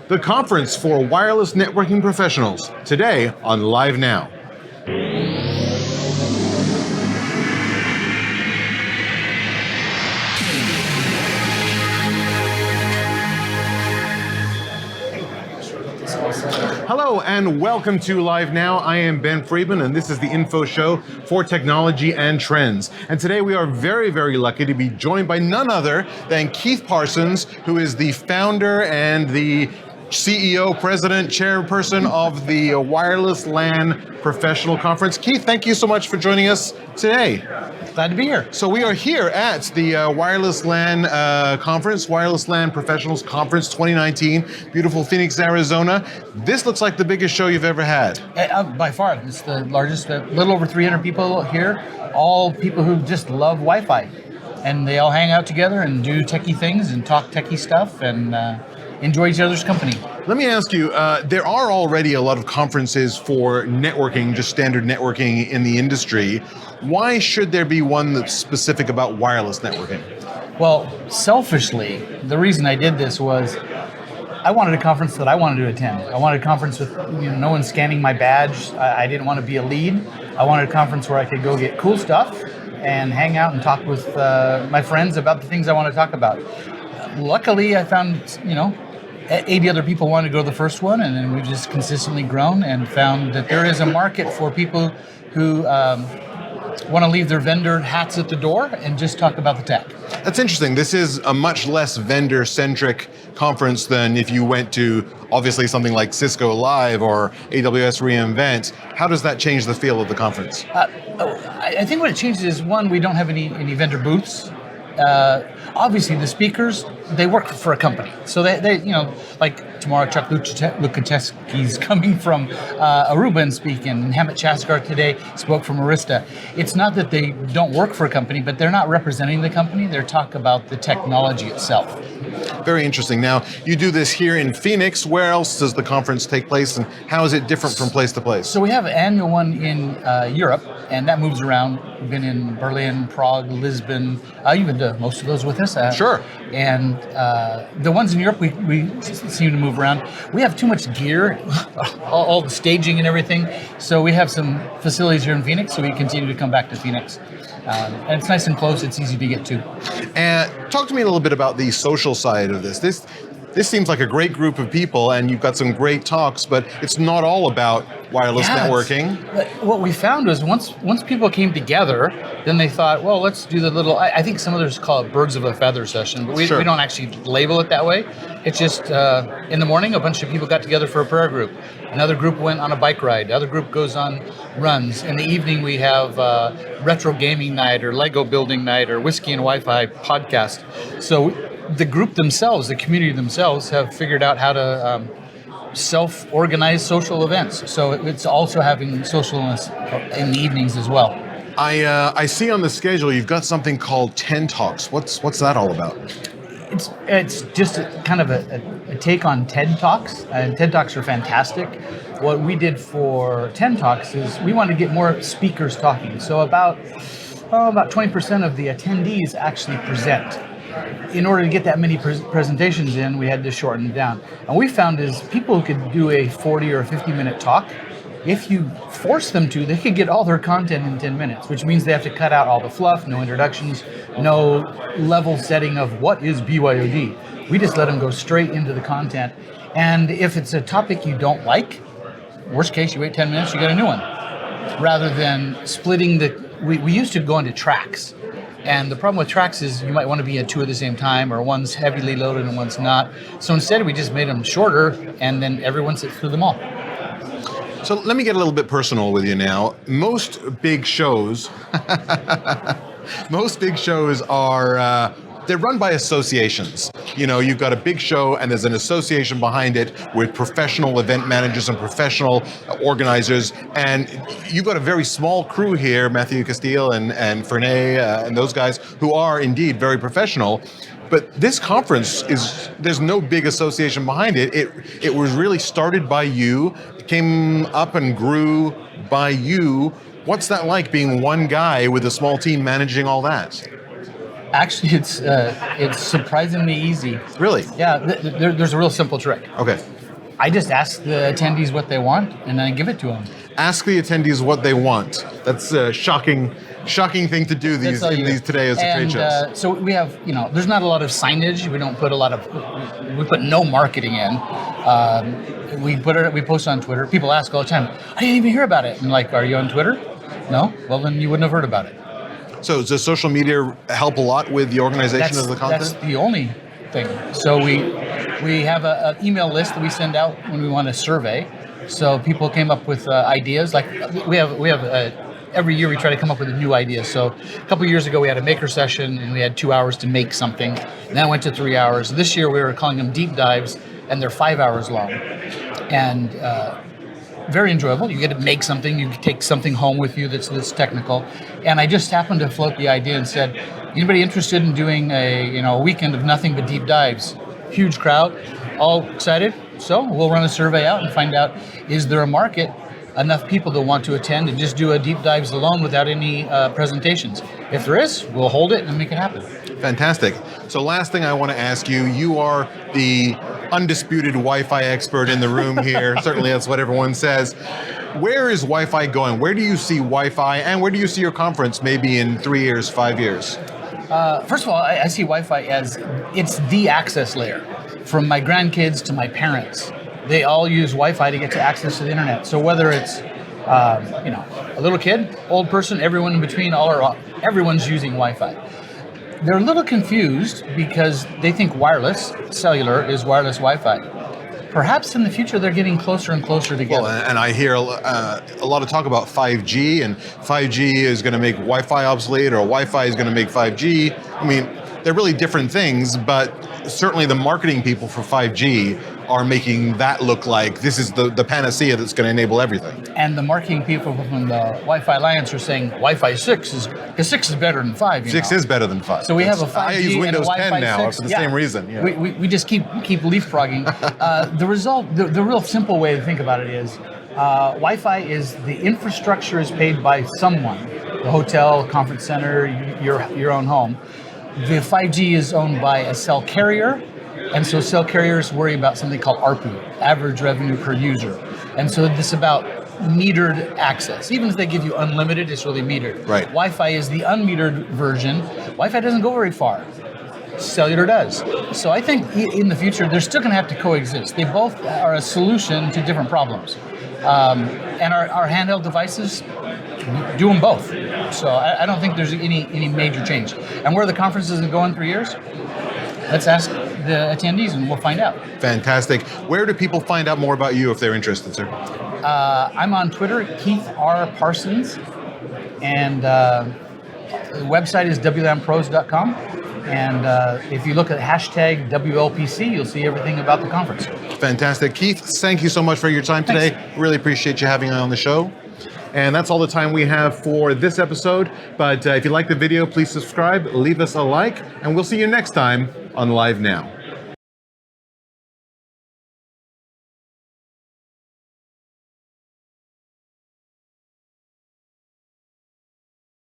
the conference for wireless networking professionals, today on Live Now. Hello and welcome to Live Now. I am Ben Friedman and this is the info show for technology and trends. And today we are very, very lucky to be joined by none other than Keith Parsons, who is the founder and the CEO, president, chairperson of the Wireless LAN Professional Conference. Keith, thank you so much for joining us today. Glad to be here. So we are here at the Wireless LAN Conference, Wireless LAN Professionals Conference 2019, beautiful Phoenix, Arizona. This looks like the biggest show you've ever had. By far, it's the largest, a little over 300 people here, all people who just love Wi-Fi. And they all hang out together and do techie things and talk techie stuff and enjoy each other's company. Let me ask you, there are already a lot of conferences for networking, just standard networking in the industry. Why should there be one that's specific about wireless networking? Well, selfishly, the reason I did this was I wanted a conference that I wanted to attend. I wanted a conference with no one scanning my badge. I didn't want to be a lead. I wanted a conference where I could go get cool stuff and hang out and talk with my friends about the things I want to talk about. Luckily, I found, 80 other people wanted to go to the first one, and then we've just consistently grown and found that there is a market for people who want to leave their vendor hats at the door and just talk about the tech. That's interesting. This is a much less vendor-centric conference than if you went to, obviously, something like Cisco Live or AWS reInvent. How does that change the feel of the conference? I think what it changes is, one, we don't have any vendor booths. Obviously, the speakers, they work for a company. So they like tomorrow, Chuck Lukaszewski's coming from Aruba and speaking, and Hammett Chaskar today spoke from Arista. It's not that they don't work for a company, but they're not representing the company. They're talking about the technology itself. Very interesting. Now, you do this here in Phoenix. Where else does the conference take place, and how is it different from place to place? So we have an annual one in Europe, and that moves around. We've been in Berlin, Prague, Lisbon. You've been to most of those with us. Sure. And the ones in Europe, we seem to move around. We have too much gear, all the staging and everything. So we have some facilities here in Phoenix, so we continue to come back to Phoenix. And it's nice and close. It's easy to get to. And talk to me a little bit about the social side of this. This seems like a great group of people, and you've got some great talks, but it's not all about wireless networking. What we found was once people came together, then they thought, well, let's do the little, I think some others call it birds of a feather session, but we don't actually label it that way. It's just in the morning, a bunch of people got together for a prayer group. Another group went on a bike ride. Another group goes on runs. In the evening, we have retro gaming night or Lego building night or whiskey and Wi-Fi podcast. So the group themselves, the community themselves, have figured out how to self-organize social events. So it's also having socialness in the evenings as well. I see on the schedule you've got something called 10 Talks. What's that all about? It's just kind of a take on TED Talks, and TED Talks are fantastic. What we did for 10 Talks is we wanted to get more speakers talking. So about 20% of the attendees actually present. In order to get that many presentations in, we had to shorten it down. And we found is people could do a 40 or 50 minute talk. If you force them to, they could get all their content in 10 minutes, which means they have to cut out all the fluff, no introductions, no level setting of what is BYOD. We just let them go straight into the content. And if it's a topic you don't like, worst case, you wait 10 minutes, you get a new one. Rather than splitting we used to go into tracks. And the problem with tracks is you might want to be at two at the same time, or one's heavily loaded and one's not. So instead, we just made them shorter, and then everyone sits through them all. So let me get a little bit personal with you now. Most big shows are they're run by associations. You've got a big show and there's an association behind it with professional event managers and professional organizers. And you've got a very small crew here, Matthew Castile and Fernay and those guys who are indeed very professional. But this conference there's no big association behind it. It was really started by you, came up and grew by you. What's that like being one guy with a small team managing all that? Actually, it's surprisingly easy. Really? Yeah, there's a real simple trick. Okay. I just ask the attendees what they want, and I give it to them. Ask the attendees what they want. That's a shocking thing to do these today as a trade shows. So we have, there's not a lot of signage. We don't put we put no marketing in. We post on Twitter. People ask all the time, I didn't even hear about it. And like, are you on Twitter? No? Well, then you wouldn't have heard about it. So does social media help a lot with the organization of the content? That's the only thing. So we have an email list that we send out when we want a survey. So people came up with ideas. Like we have every year we try to come up with a new idea. So a couple of years ago we had a maker session and we had 2 hours to make something. And then it went to 3 hours. This year we were calling them deep dives, and they're 5 hours long. And very enjoyable. You get to make something. You take something home with you that's technical. And I just happened to float the idea and said, anybody interested in doing a weekend of nothing but deep dives? Huge crowd, all excited. So we'll run a survey out and find out, is there a market, enough people that want to attend and just do a deep dives alone without any presentations? If there is, we'll hold it and make it happen. Fantastic. So last thing I want to ask you, you are the undisputed Wi-Fi expert in the room here. Certainly that's what everyone says. Where is Wi-Fi going? Where do you see Wi-Fi, and where do you see your conference maybe in 3 years, 5 years? First of all, I see Wi-Fi as it's the access layer. From my grandkids to my parents, they all use Wi-Fi to get to access to the internet. So whether it's a little kid, old person, everyone in between, everyone's using Wi-Fi. They're a little confused because they think wireless cellular is wireless Wi-Fi. Perhaps in the future they're getting closer and closer together. Well, and I hear a lot of talk about 5G, and 5G is going to make Wi-Fi obsolete, or Wi-Fi is going to make 5G. I mean, they're really different things, but certainly the marketing people for 5G are making that look like this is the panacea that's going to enable everything. And the marketing people from the Wi-Fi Alliance are saying Wi-Fi 6 is better than 5. 6 is better than 5. So we have a 5G I use Windows and a 10 Wi-Fi now 6. for the same reason. Yeah. We just keep leapfrogging. The real simple way to think about it is Wi-Fi is the infrastructure is paid by someone, the hotel, conference center, your own home. The 5G is owned by a cell carrier, and so cell carriers worry about something called ARPU, average revenue per user. And so this is about metered access. Even if they give you unlimited, it's really metered. Right. Wi-Fi is the unmetered version. Wi-Fi doesn't go very far. Cellular does. So I think in the future, they're still going to have to coexist. They both are a solution to different problems. And our handheld devices do them both. So I don't think there's any major change. And where the conference is going in 3 years, let's ask the attendees and we'll find out. Fantastic. Where do people find out more about you if they're interested, sir? I'm on Twitter, Keith R. Parsons, and the website is WLANpros.com. And if you look at hashtag WLPC, you'll see everything about the conference. Fantastic. Keith, thank you so much for your time today. Thanks. Really appreciate you having me on the show. And that's all the time we have for this episode. But if you like the video, please subscribe, leave us a like, and we'll see you next time on Live Now.